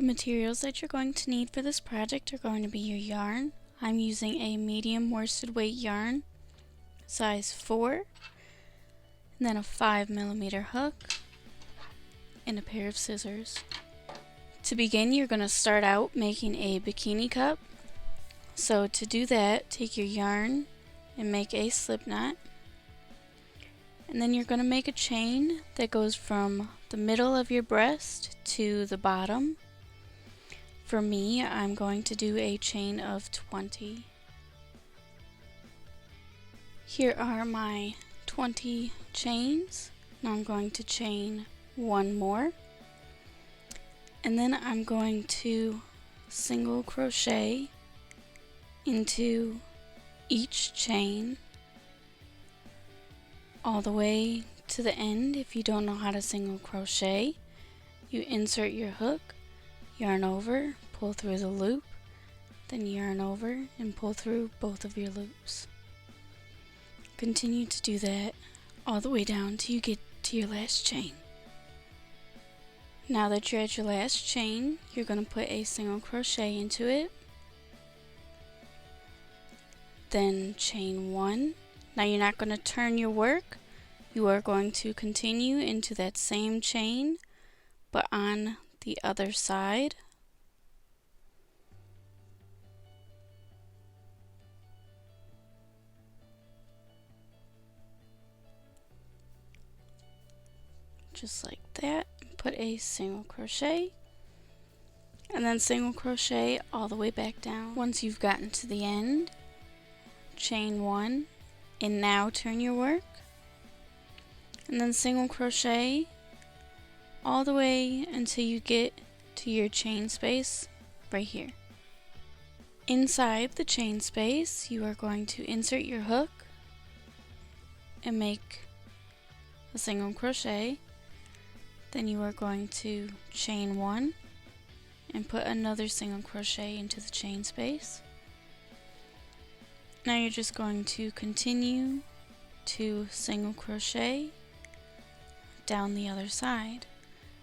The materials that you're going to need for this project are going to be your yarn. I'm using a medium worsted weight yarn, size 4, and then a 5mm hook, and a pair of scissors. To begin, you're going to start out making a bikini cup. So to do that, take your yarn and make a slip knot. And then you're going to make a chain that goes from the middle of your breast to the bottom. For me, I'm going to do a chain of 20. Here are my 20 chains. Now I'm going to chain one more. And then I'm going to single crochet into each chain all the way to the end. If you don't know how to single crochet, you insert your hook, yarn over, pull through the loop, then yarn over and pull through both of your loops. Continue to do that all the way down till you get to your last chain. Now that you're at your last chain, you're going to put a single crochet into it, then chain 1. Now you're not going to turn your work, you are going to continue into that same chain, but on the other side. Just like that. Put a single crochet, and then single crochet all the way back down. Once you've gotten to the end, chain 1, and now turn your work, and then single crochet all the way until you get to your chain space right here. Inside the chain space, you are going to insert your hook and make a single crochet. Then you are going to chain 1 and put another single crochet into the chain space. Now you're just going to continue to single crochet down the other side.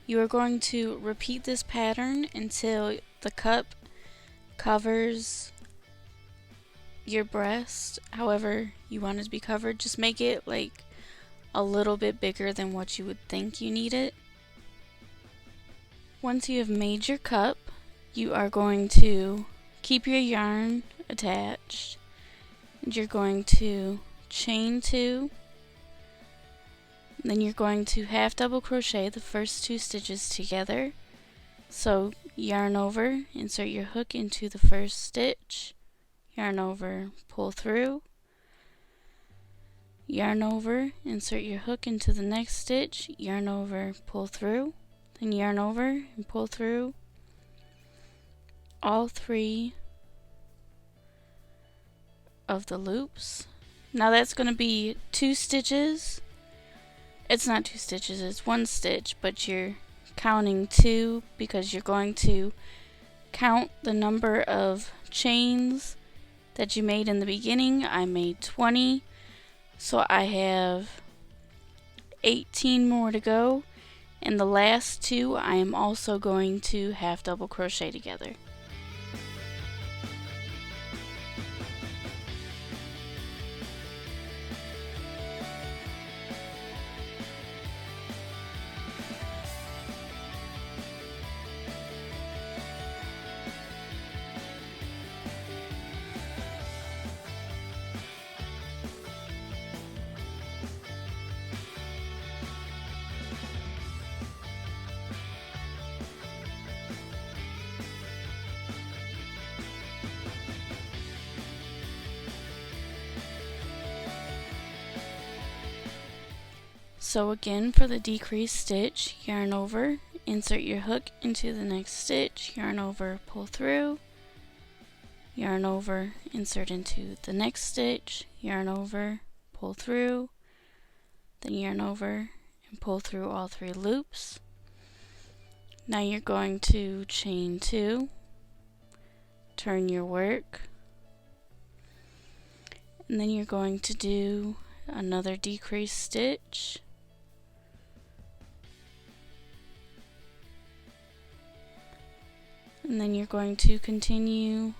You are going to repeat this pattern until the cup covers your breast, however you want it to be covered. Just make it like a little bit bigger than what you would think you need it. Once you have made your cup, you are going to keep your yarn attached, and you're going to chain 2, then you're going to half double crochet the first 2 stitches together. So yarn over, insert your hook into the first stitch, yarn over, pull through, yarn over, insert your hook into the next stitch, yarn over, pull through, then yarn over and pull through all 3 of the loops. Now that's going to be 2 stitches. It's not 2 stitches, it's 1 stitch, but you're counting 2 because you're going to count the number of chains that you made in the beginning. I made 20, so I have 18 more to go. And the last 2 I am also going to half double crochet together. So again, for the decreased stitch, yarn over, insert your hook into the next stitch, yarn over, pull through, yarn over, insert into the next stitch, yarn over, pull through, then yarn over and pull through all 3 loops. Now you're going to chain 2, turn your work, and then you're going to do another decreased stitch, and then you're going to continue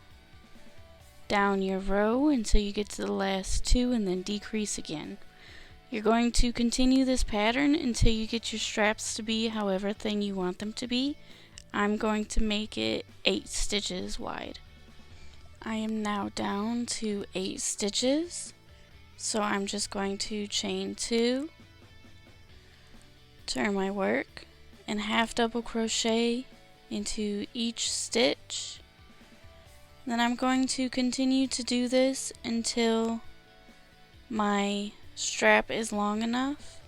down your row until you get to the last two and then decrease again. You're going to continue this pattern until you get your straps to be however thin you want them to be. I'm going to make it 8 stitches wide. I am now down to 8 stitches, so I'm just going to chain 2, turn my work, and half double crochet into each stitch. Then I'm going to continue to do this until my strap is long enough.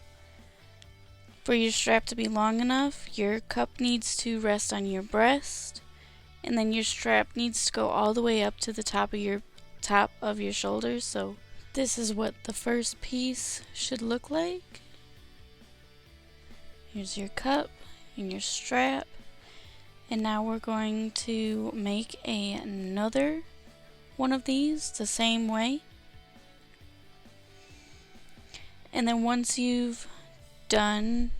For your strap to be long enough, your cup needs to rest on your breast, and then your strap needs to go all the way up to the top of your shoulders. So this is what the first piece should look like. Here's your cup and your strap. And now we're going to make another one of these the same way. And then once you've done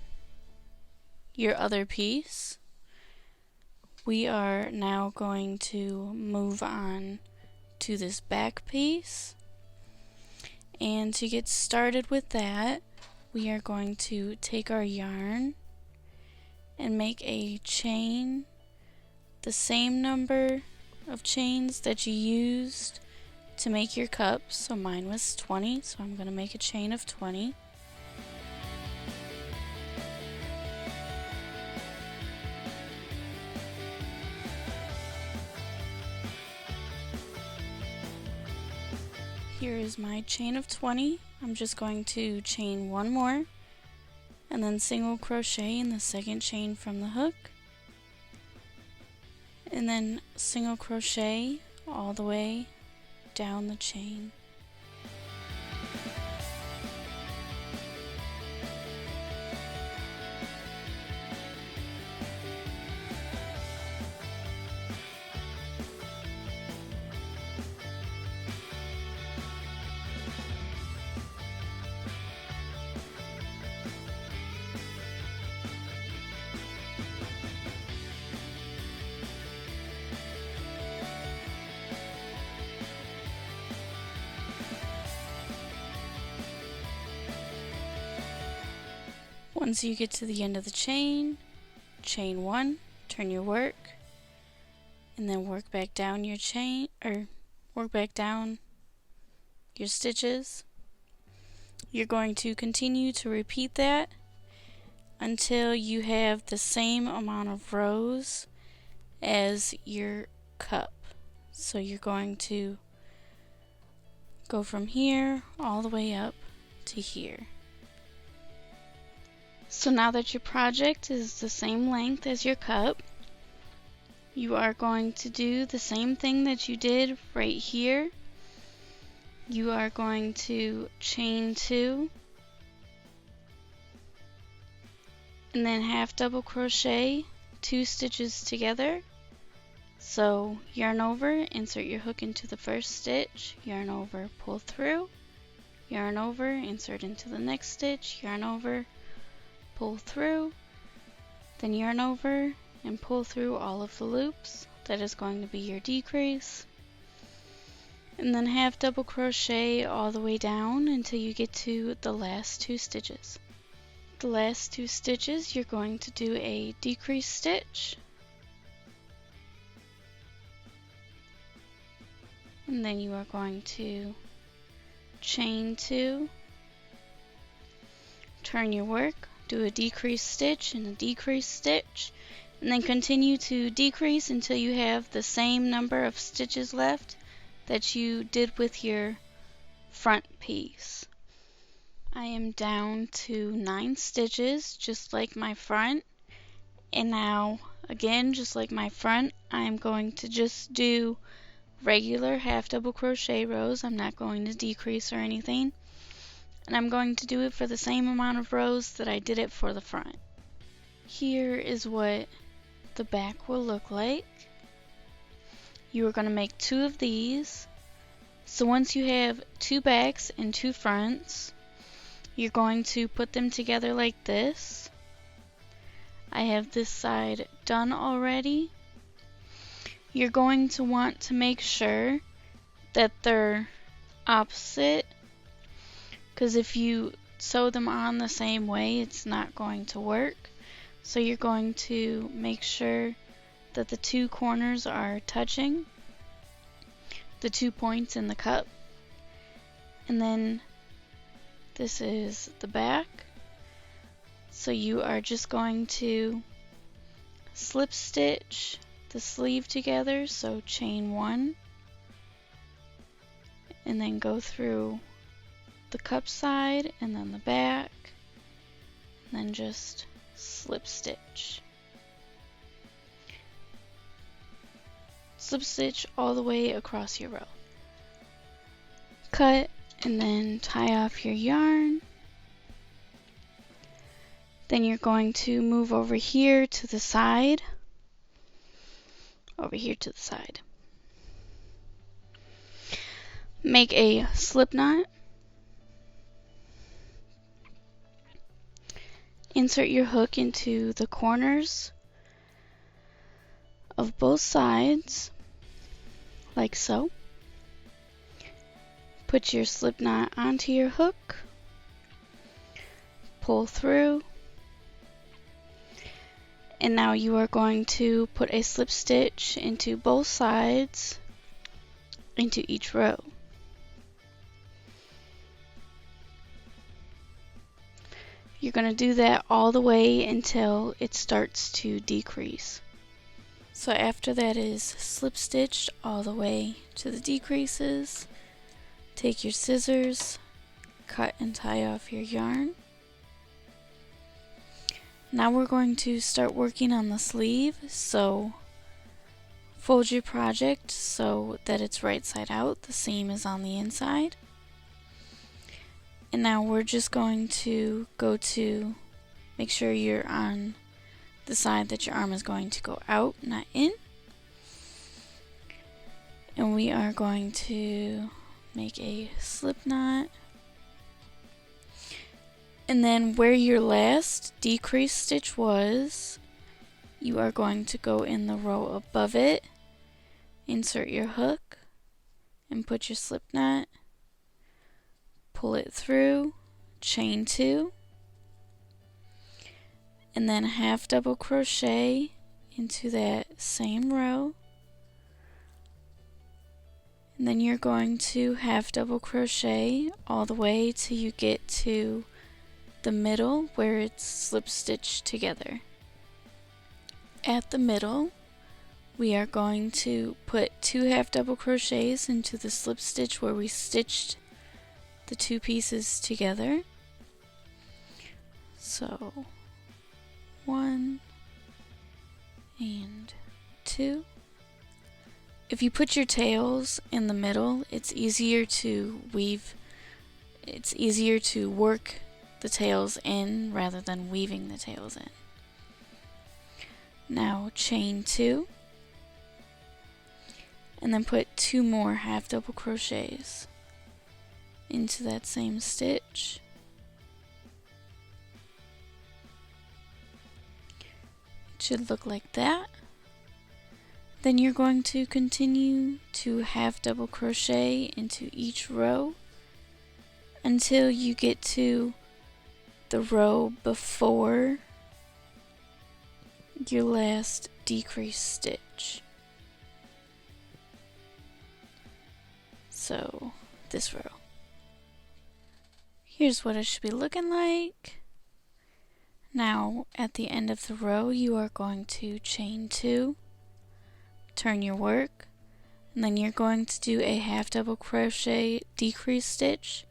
your other piece, we are now going to move on to this back piece. And to get started with that, we are going to take our yarn and make a chain, the same number of chains that you used to make your cup. So mine was 20, so I'm going to make a chain of 20. Here is my chain of 20. I'm just going to chain one more and then single crochet in the second chain from the hook, and then single crochet all the way down the chain. Once you get to the end of the chain, chain 1, turn your work, and then work back down your chain, or work back down your stitches. You're going to continue to repeat that until you have the same amount of rows as your cup. So you're going to go from here all the way up to here. So now that your project is the same length as your cup, you are going to do the same thing that you did right here. You are going to chain 2 and then half double crochet 2 stitches together. So yarn over, insert your hook into the first stitch, yarn over, pull through, yarn over, insert into the next stitch, yarn over, pull through, then yarn over and pull through all of the loops. That is going to be your decrease. And then half double crochet all the way down until you get to the last 2 stitches. The last 2 stitches you're going to do a decrease stitch, and then you are going to chain 2, turn your work, do a decrease stitch and a decrease stitch, and then continue to decrease until you have the same number of stitches left that you did with your front piece. I am down to 9 stitches, just like my front, and now again, just like my front, I am going to just do regular half double crochet rows. I'm not going to decrease or anything. And I'm going to do it for the same amount of rows that I did it for the front. Here is what the back will look like. You are going to make 2 of these. So once you have 2 backs and 2 fronts, you're going to put them together like this. I have this side done already. you're going to want to make sure that they're opposite, because if you sew them on the same way, it's not going to work. So you're going to make sure that the two corners are touching, the 2 points in the cup. And then this is the back. So you are just going to slip stitch the sleeve together, so chain 1, and then go through the cup side and then the back, and then just slip stitch. Slip stitch all the way across your row. Cut and then tie off your yarn. Then you're going to move over here to the side. Over here to the side. Make a slip knot. Insert your hook into the corners of both sides, like so. Put your slip knot onto your hook. Pull through. And now you are going to put a slip stitch into both sides, into each row. You're going to do that all the way until it starts to decrease. So after that is slip stitched all the way to the decreases, take your scissors, cut and tie off your yarn. Now we're going to start working on the sleeve, so fold your project so that it's right side out, the seam is on the inside. And now we're just going to go to make sure you're on the side that your arm is going to go out, not in. And we are going to make a slip knot. And then where your last decrease stitch was, you are going to go in the row above it, insert your hook, and put your slip knot. Pull it through, chain 2, and then half double crochet into that same row. And then you're going to half double crochet all the way till you get to the middle where it's slip stitched together. At the middle, we are going to put 2 half double crochets into the slip stitch where we stitched the 2 pieces together. So 1 and 2. If you put your tails in the middle, it's easier to weave, it's easier to work the tails in rather than weaving the tails in. Now chain 2, and then put 2 more half double crochets into that same stitch. It should look like that. Then you're going to continue to half double crochet into each row until you get to the row before your last decrease stitch. So this row. Here's what it should be looking like. Now at the end of the row you are going to chain 2, turn your work, and then you're going to do a half double crochet decrease stitch.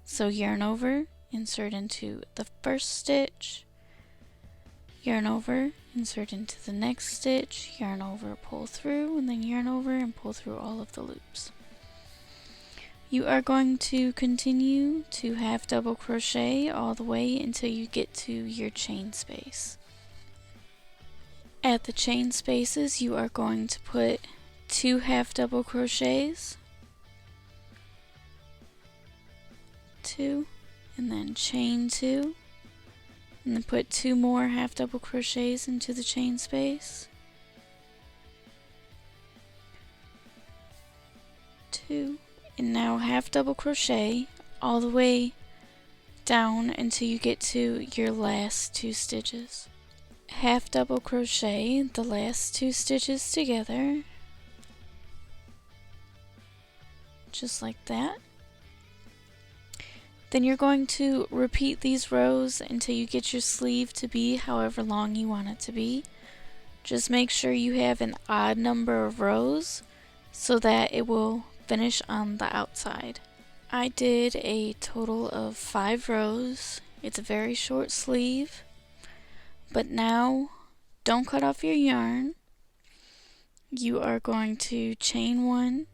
So yarn over, insert into the first stitch, yarn over, insert into the next stitch, yarn over, pull through, and then yarn over and pull through all of the loops. You are going to continue to half double crochet all the way until you get to your chain space. At the chain spaces, you are going to put 2 half double crochets, 2, and then chain 2, and then put 2 more half double crochets into the chain space, 2, and now half double crochet all the way down until you get to your last 2 stitches. Half double crochet the last 2 stitches together, just like that. Then you're going to repeat these rows until you get your sleeve to be however long you want it to be. Just make sure you have an odd number of rows so that it will finish on the outside. I did a total of 5 rows. It's a very short sleeve. But now, don't cut off your yarn. You are going to chain 1,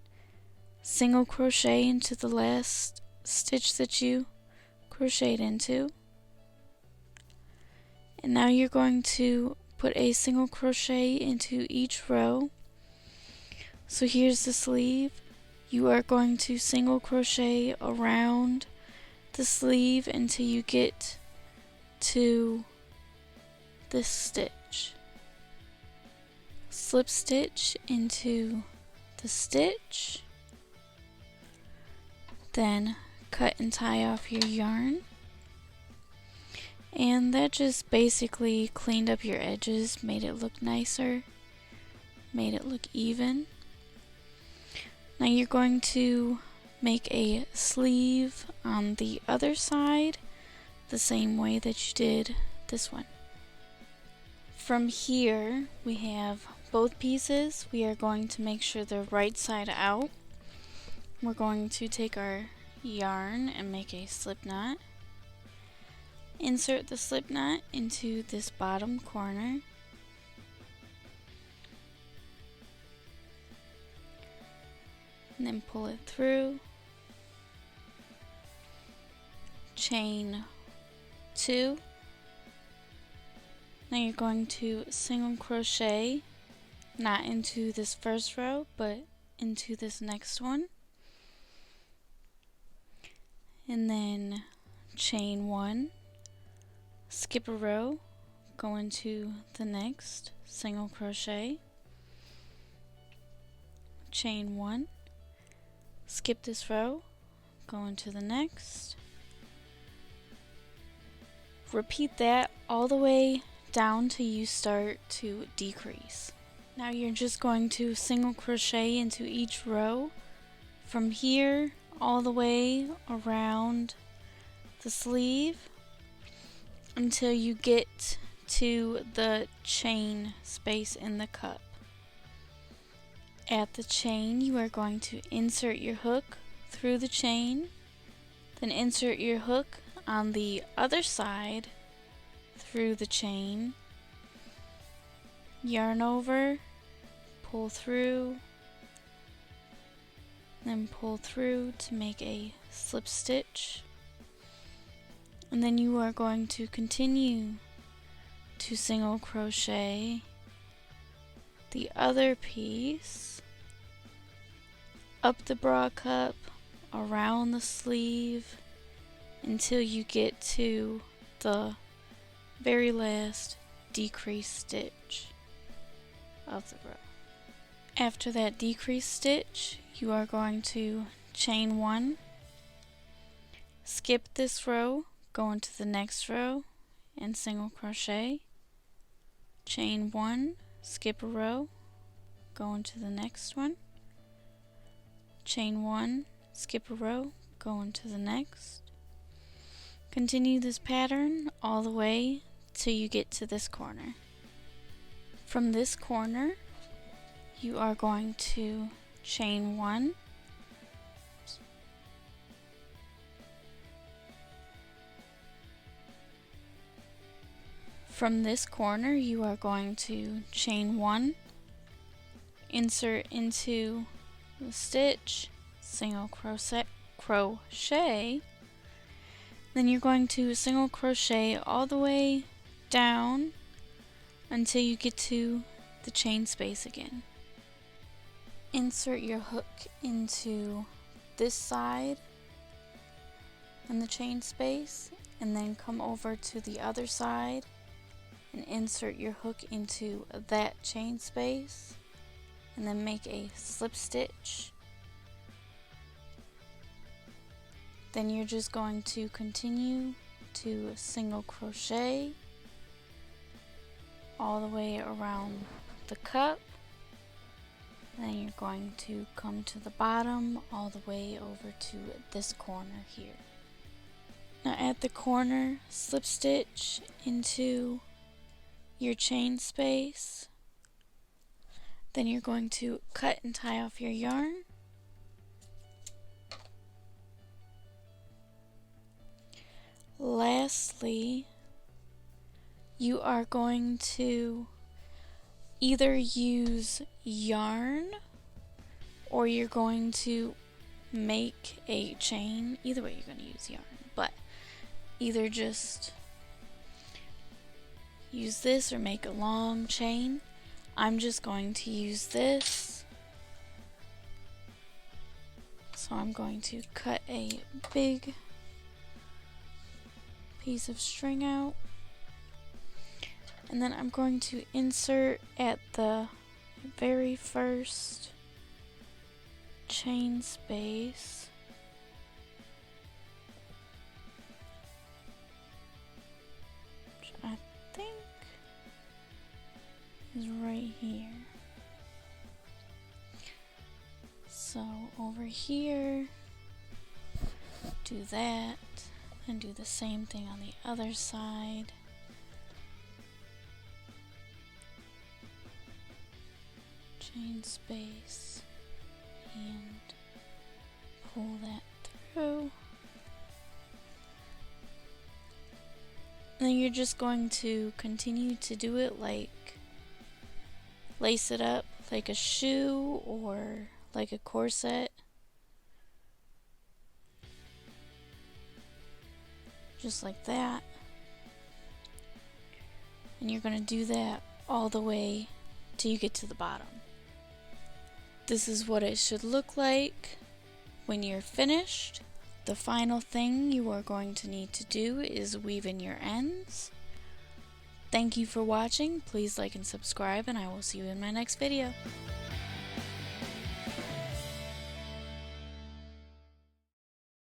single crochet into the last stitch that you crocheted into. And now you're going to put a single crochet into each row. So here's the sleeve. You are going to single crochet around the sleeve until you get to this stitch. Slip stitch into the stitch, then cut and tie off your yarn, and that just basically cleaned up your edges, made it look nicer, made it look even. Now you're going to make a sleeve on the other side the same way that you did this one. From here we have both pieces. We are going to make sure they're right side out. We're going to take our yarn and make a slip knot. Insert the slip knot into this bottom corner. And then pull it through. Chain 2. Now you're going to single crochet, not into this first row, but into this next one. And then chain 1, skip a row, go into the next, single crochet, chain 1, skip this row, go into the next. Repeat that all the way down till you start to decrease. Now you're just going to single crochet into each row from here all the way around the sleeve until you get to the chain space in the cup. At the chain, you are going to insert your hook through the chain, then insert your hook on the other side through the chain, yarn over, pull through, then pull through to make a slip stitch, and then you are going to continue to single crochet the other piece up the bra cup, around the sleeve until you get to the very last decrease stitch of the row. After that decrease stitch, you are going to chain 1, skip this row, go into the next row and single crochet, chain 1, skip a row, go into the next one, chain 1, skip a row, go into the next. Continue this pattern all the way till you get to this corner. From this corner, you are going to chain 1, from this corner you are going to chain 1, insert into the stitch, single crochet, then you're going to single crochet all the way down until you get to the chain space again. Insert your hook into this side in the chain space, and then come over to the other side and insert your hook into that chain space, and then make a slip stitch Then you're just going to continue to single crochet all the way around the cup. Then you're going to come to the bottom all the way over to this corner here. Now at the corner, slip stitch into your chain space. Then you're going to cut and tie off your yarn. Lastly, you are going to either use yarn or you're going to make a chain. Either way, you're going to use yarn, but either just use this or make a long chain. I'm just going to use this. So I'm going to cut a big piece of string out, and then I'm going to insert at the very first chain space. Which I think is right here. So over here, do that, and do the same thing on the other side. Chain space and pull that through. And then you're just going to continue to do it like lace it up like a shoe or like a corset. Just like that. And you're going to do that all the way till you get to the bottom. This is what it should look like when you're finished. The final thing you are going to need to do is weave in your ends. Thank you for watching. Please like and subscribe, and I will see you in my next video.